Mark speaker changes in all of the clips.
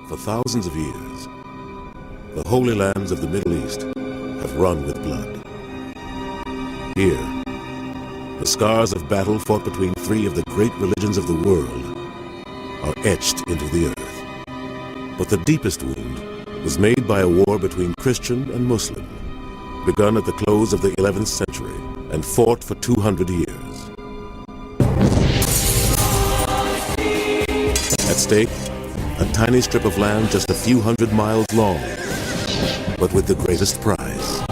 Speaker 1: For thousands of years, the holy lands of the Middle East have run with blood. Here, the scars of battle fought between three of the great religions of the world are etched into the earth. But the deepest wound was made by a war between Christian and Muslim, begun at the close of the 11th century and fought for 200 years. At stake, a tiny strip of land just a few hundred miles long, but with the greatest prize: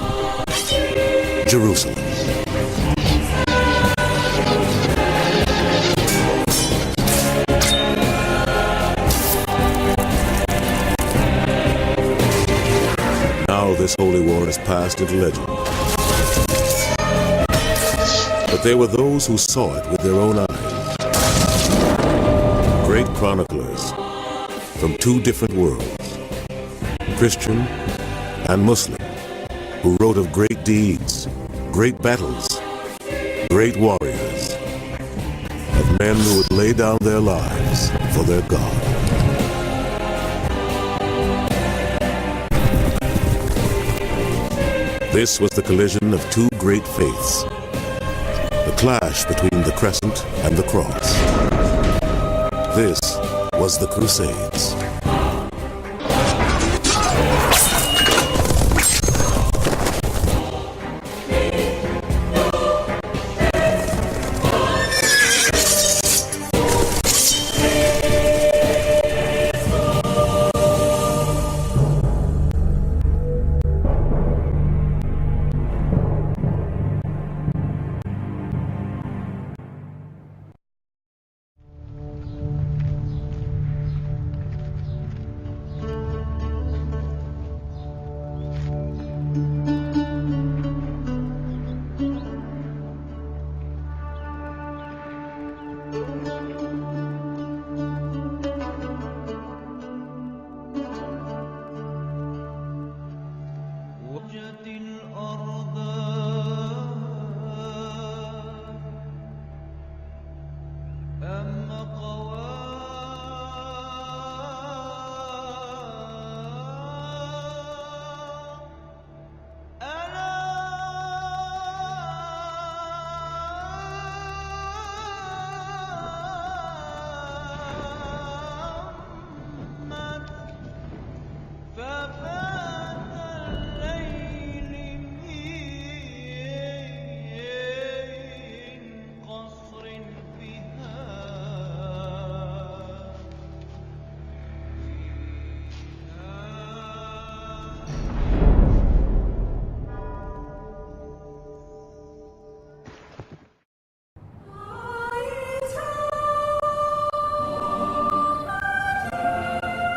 Speaker 1: Jerusalem. Now this holy war has passed into legend. But there were those who saw it with their own eyes. Great chroniclers from two different worlds, Christian and Muslim, who wrote of great deeds, great battles, great warriors, of men who would lay down their lives for their God. This was the collision of two great faiths, the clash between the crescent and the cross. This was the Crusades.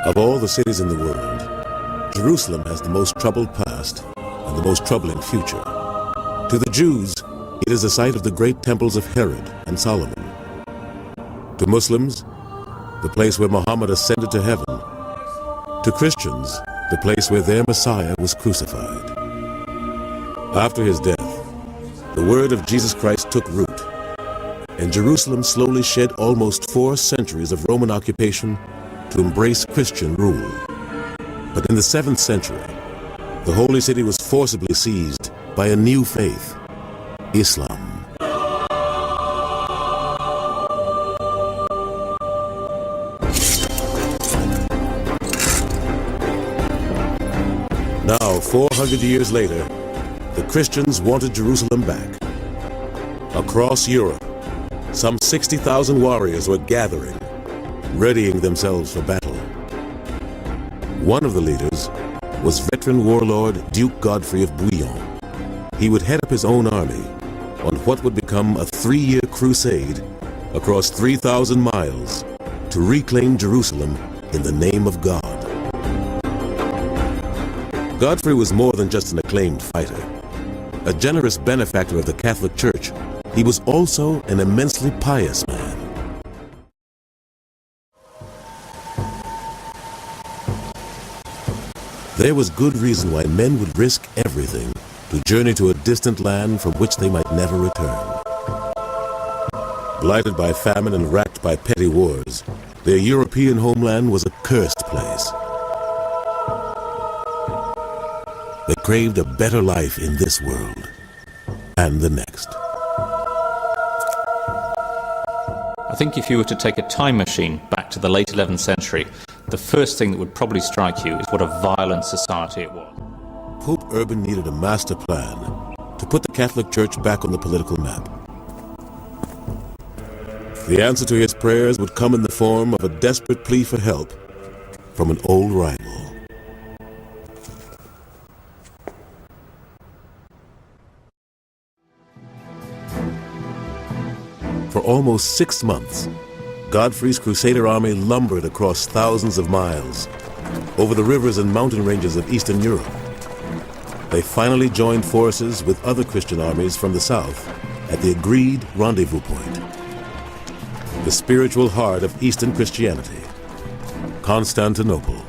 Speaker 1: Of all the cities in the world, Jerusalem has the most troubled past and the most troubling future. To the Jews, it is the site of the great temples of Herod and Solomon. To Muslims, the place where Muhammad ascended to heaven. To Christians, the place where their Messiah was crucified. After his death, the word of Jesus Christ took root, and Jerusalem slowly shed almost 4 centuries of Roman occupation to embrace Christian rule. But in the 7th century, the holy city was forcibly seized by a new faith, Islam. Now, 400 years later, the Christians wanted Jerusalem back. Across Europe, some 60,000 warriors were gathering, readying themselves for battle. One of the leaders was veteran warlord Duke Godfrey of Bouillon. He would head up his own army on what would become a 3-year crusade across 3,000 miles to reclaim Jerusalem in the name of God. Godfrey was more than just an acclaimed fighter. A generous benefactor of the Catholic Church, he was also an immensely pious man. There was good reason why men would risk everything to journey to a distant land from which they might never return. Blighted by famine and racked by petty wars, their European homeland was a cursed place, They craved a better life in this world and the next.
Speaker 2: I think if you were to take a time machine back to the late 11th century, the first thing that would probably strike you is what a violent society it was.
Speaker 1: Pope Urban needed a master plan to put the Catholic Church back on the political map. The answer to his prayers would come in the form of a desperate plea for help from an old rival. For almost 6 months, Godfrey's Crusader army lumbered across thousands of miles over the rivers and mountain ranges of Eastern Europe. They finally joined forces with other Christian armies from the south at the agreed rendezvous point, the spiritual heart of Eastern Christianity, Constantinople.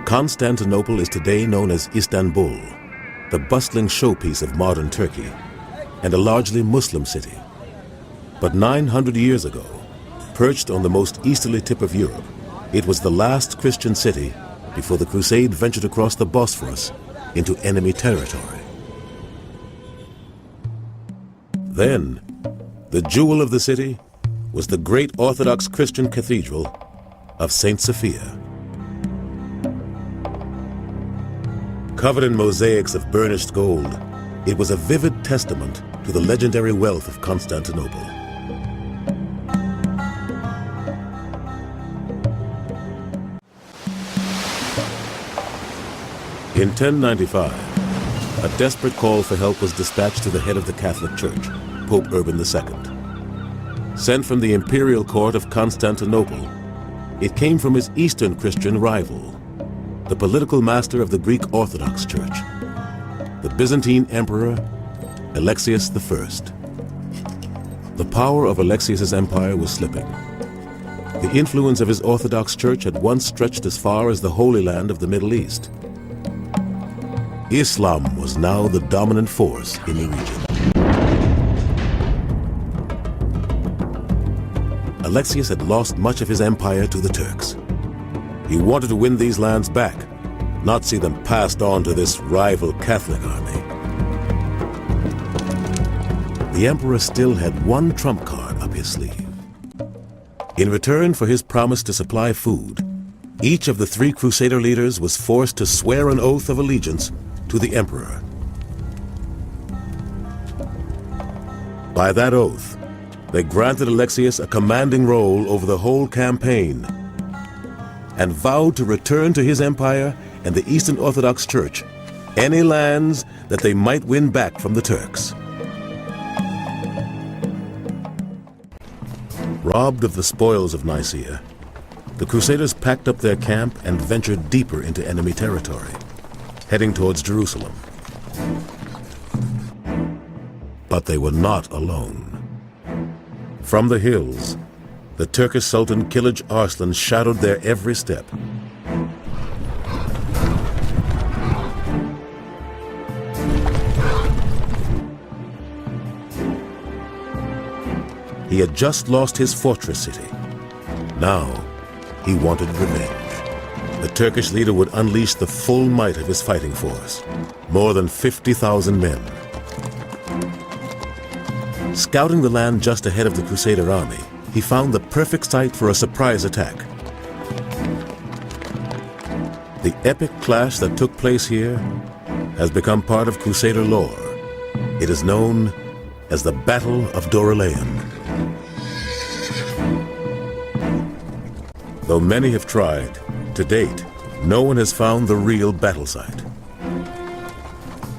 Speaker 1: Constantinople is today known as Istanbul, the bustling showpiece of modern Turkey, and a largely Muslim city. But 900 years ago, perched on the most easterly tip of Europe, it was the last Christian city before the Crusade ventured across the Bosphorus into enemy territory. Then, the jewel of the city was the great Orthodox Christian cathedral of St. Sophia. Covered in mosaics of burnished gold, it was a vivid testament to the legendary wealth of Constantinople. In 1095, a desperate call for help was dispatched to the head of the Catholic Church, Pope Urban II. Sent from the imperial court of Constantinople, it came from his Eastern Christian rival, the political master of the Greek Orthodox Church, the Byzantine Emperor Alexius I. The power of Alexius's empire was slipping. The influence of his Orthodox Church had once stretched as far as the Holy Land of the Middle East. Islam was now the dominant force in the region. Alexius had lost much of his empire to the Turks. He wanted to win these lands back, not see them passed on to this rival Catholic army. The emperor still had one trump card up his sleeve. In return for his promise to supply food, each of the 3 Crusader leaders was forced to swear an oath of allegiance to the emperor. By that oath, they granted Alexius a commanding role over the whole campaign and vowed to return to his empire and the Eastern Orthodox Church any lands that they might win back from the Turks. Robbed of the spoils of Nicaea, the Crusaders packed up their camp and ventured deeper into enemy territory, heading towards Jerusalem. But they were not alone. From the hills, the Turkish Sultan Kilij Arslan shadowed their every step. He had just lost his fortress city. Now, he wanted revenge. The Turkish leader would unleash the full might of his fighting force, more than 50,000 men. Scouting the land just ahead of the Crusader army, he found the perfect site for a surprise attack. The epic clash that took place here has become part of Crusader lore. It is known as the Battle of Dorylaeum. Though many have tried, to date, no one has found the real battle site.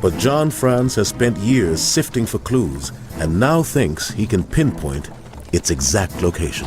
Speaker 1: But John Franz has spent years sifting for clues and now thinks he can pinpoint its exact location.